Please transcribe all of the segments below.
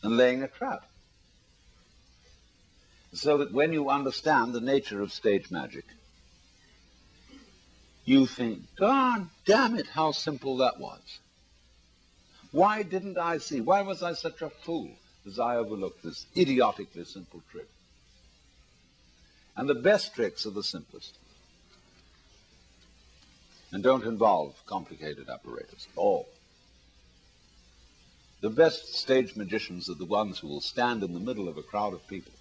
and laying a trap. So that when you understand the nature of stage magic, you think, God damn it, how simple that was. Why didn't I see? Why was I such a fool as I overlooked this idiotically simple trick? And the best tricks are the simplest and don't involve complicated apparatus at all. The best stage magicians are the ones who will stand in the middle of a crowd of people,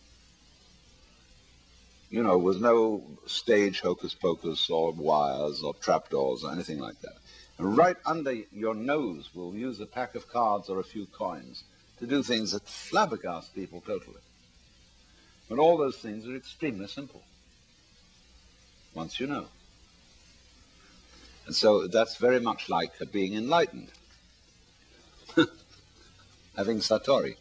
you know, with no stage hocus pocus or wires or trapdoors or anything like that. And right under your nose will use a pack of cards or a few coins to do things that flabbergast people totally. But all those things are extremely simple, once you know. And so that's very much like being enlightened, having Satori.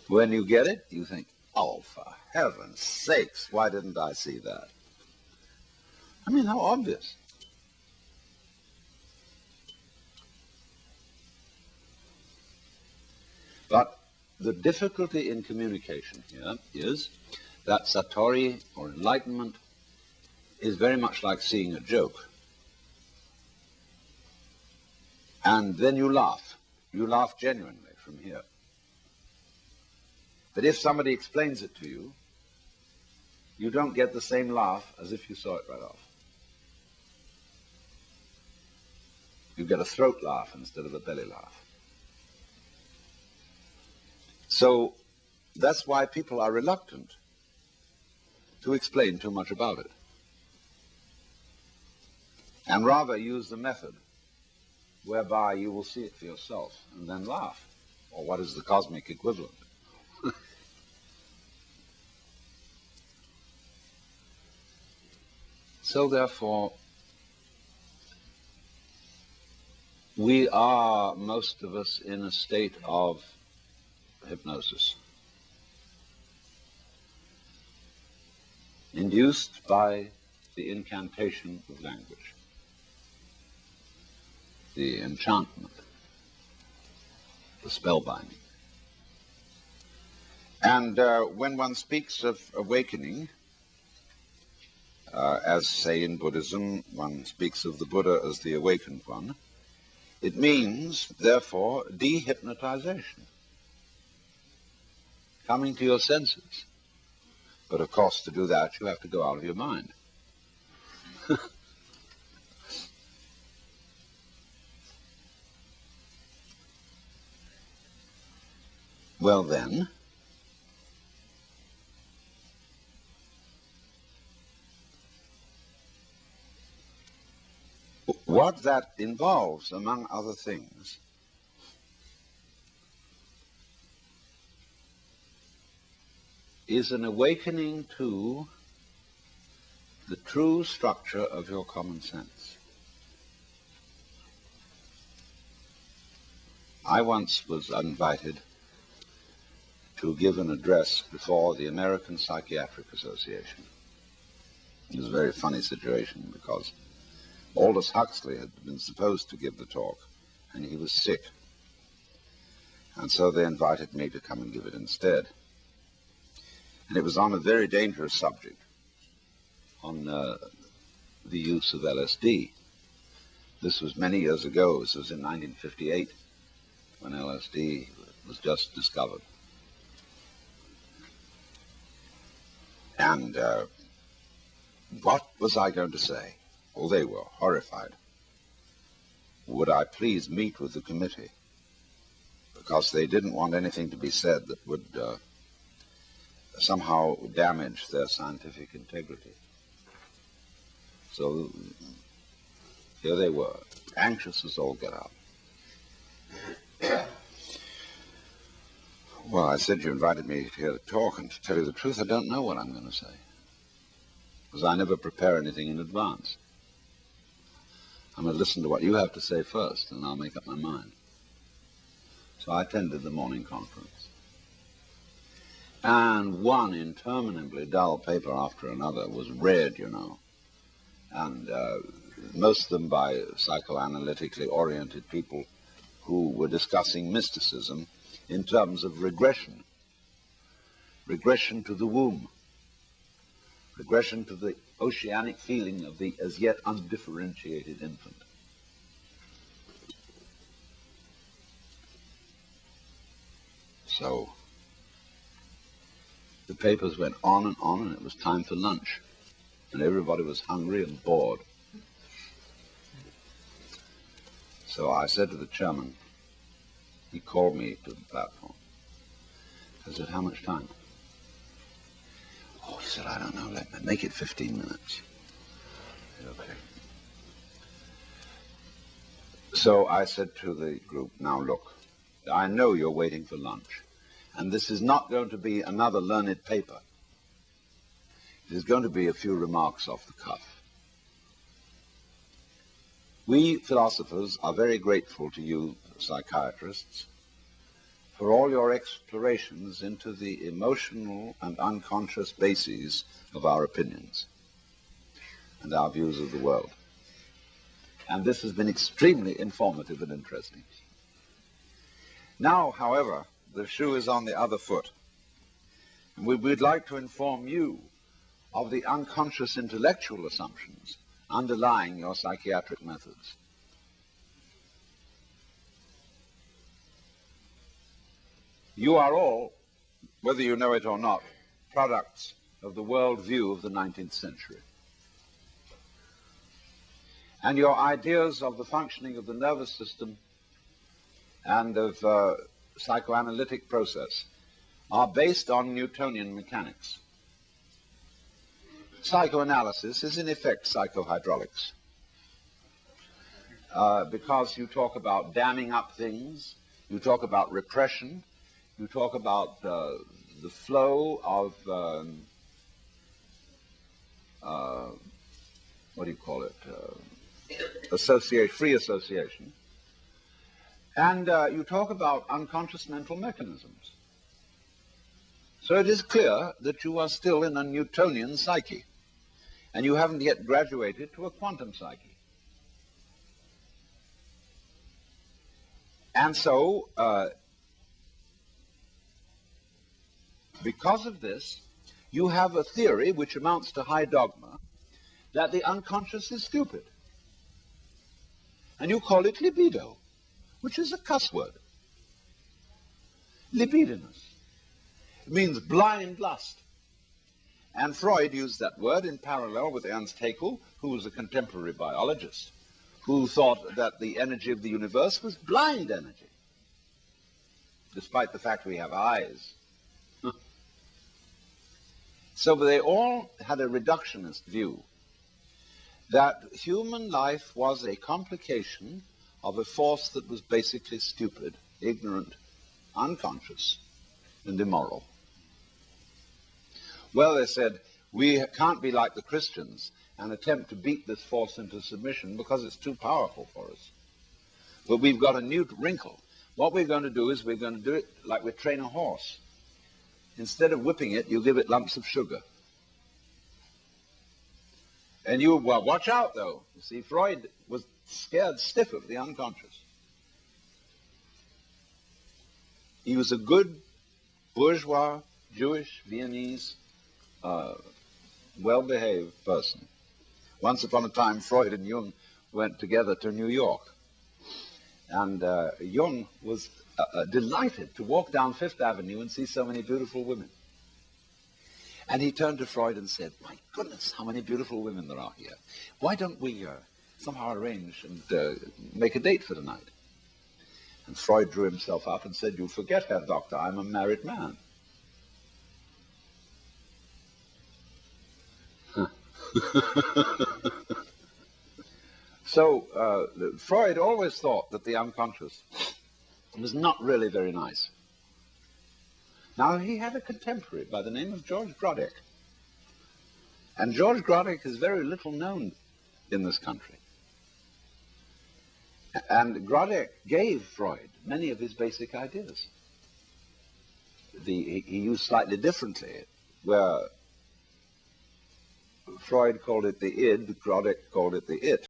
When you get it, you think, oh, for heaven's sakes, why didn't I see that? I mean, how obvious. But the difficulty in communication here is that Satori, or enlightenment, is very much like seeing a joke. And then you laugh. You laugh genuinely from here. But if somebody explains it to you, you don't get the same laugh as if you saw it right off. You get a throat laugh instead of a belly laugh. So that's why people are reluctant to explain too much about it, and rather use the method whereby you will see it for yourself and then laugh, or what is the cosmic equivalent. So therefore, we are, most of us, in a state of hypnosis, induced by the incantation of language, the enchantment, the spellbinding. And when one speaks of awakening, as, say, in Buddhism, one speaks of the Buddha as the awakened one, it means, therefore, dehypnotization, coming to your senses. But, of course, to do that, you have to go out of your mind. Well, then, what that involves, among other things, is an awakening to the true structure of your common sense. I once was invited to give an address before the American Psychiatric Association. It was a very funny situation because Aldous Huxley had been supposed to give the talk, and he was sick. And so they invited me to come and give it instead. And it was on a very dangerous subject, on the use of LSD. This was many years ago. This was in 1958, when LSD was just discovered. And what was I going to say? Well, they were horrified. Would I please meet with the committee? Because they didn't want anything to be said that would somehow damage their scientific integrity. So here they were, anxious as all get out. Well, I said you invited me here to talk, and to tell you the truth, I don't know what I'm going to say, because I never prepare anything in advance. I'm going to listen to what you have to say first, and I'll make up my mind. So I attended the morning conference. And one interminably dull paper after another was read, you know, and most of them by psychoanalytically oriented people who were discussing mysticism in terms of regression, regression to the womb, regression to the oceanic feeling of the as yet undifferentiated infant. So the papers went on, and it was time for lunch. And everybody was hungry and bored. So I said to the chairman, he called me to the platform. I said, how much time? Oh, he said, I don't know, let me make it 15 minutes. I said, okay. So I said to the group, now look, I know you're waiting for lunch, and this is not going to be another learned paper. It is going to be a few remarks off the cuff. We philosophers are very grateful to you, psychiatrists, for all your explorations into the emotional and unconscious bases of our opinions and our views of the world. And this has been extremely informative and interesting. Now, however, the shoe is on the other foot. And we'd like to inform you of the unconscious intellectual assumptions underlying your psychiatric methods. You are all, whether you know it or not, products of the world view of the 19th century. And your ideas of the functioning of the nervous system and of psychoanalytic process are based on Newtonian mechanics. Psychoanalysis is in effect psychohydraulics, because you talk about damming up things, you talk about repression, you talk about the flow of what do you call it? Free association. And you talk about unconscious mental mechanisms. So it is clear that you are still in a Newtonian psyche, and you haven't yet graduated to a quantum psyche. And so, because of this, you have a theory which amounts to high dogma that the unconscious is stupid. And you call it libido, which is a cuss word. Libidinous. It means blind lust. And Freud used that word in parallel with Ernst Haeckel, who was a contemporary biologist, who thought that the energy of the universe was blind energy, despite the fact we have eyes. So they all had a reductionist view that human life was a complication of a force that was basically stupid, ignorant, unconscious, and immoral. Well, they said, we can't be like the Christians and attempt to beat this force into submission because it's too powerful for us. But we've got a new wrinkle. What we're going to do is we're going to do it like we train a horse. Instead of whipping it, you give it lumps of sugar. And you, well, watch out, though. You see, Freud was scared stiff of the unconscious. He was a good bourgeois, Jewish, Viennese, well-behaved person. Once upon a time, Freud and Jung went together to New York. And Jung was delighted to walk down Fifth Avenue and see so many beautiful women. And he turned to Freud and said, my goodness, how many beautiful women there are here. Why don't we somehow arrange and make a date for tonight? And Freud drew himself up and said, you forget, Herr Doctor, I'm a married man. So Freud always thought that the unconscious was not really very nice. Now, he had a contemporary by the name of George Grodek. And George Grodek is very little known in this country. And Grodek gave Freud many of his basic ideas. He used slightly differently, where Freud called it the id, Grodek called it the it.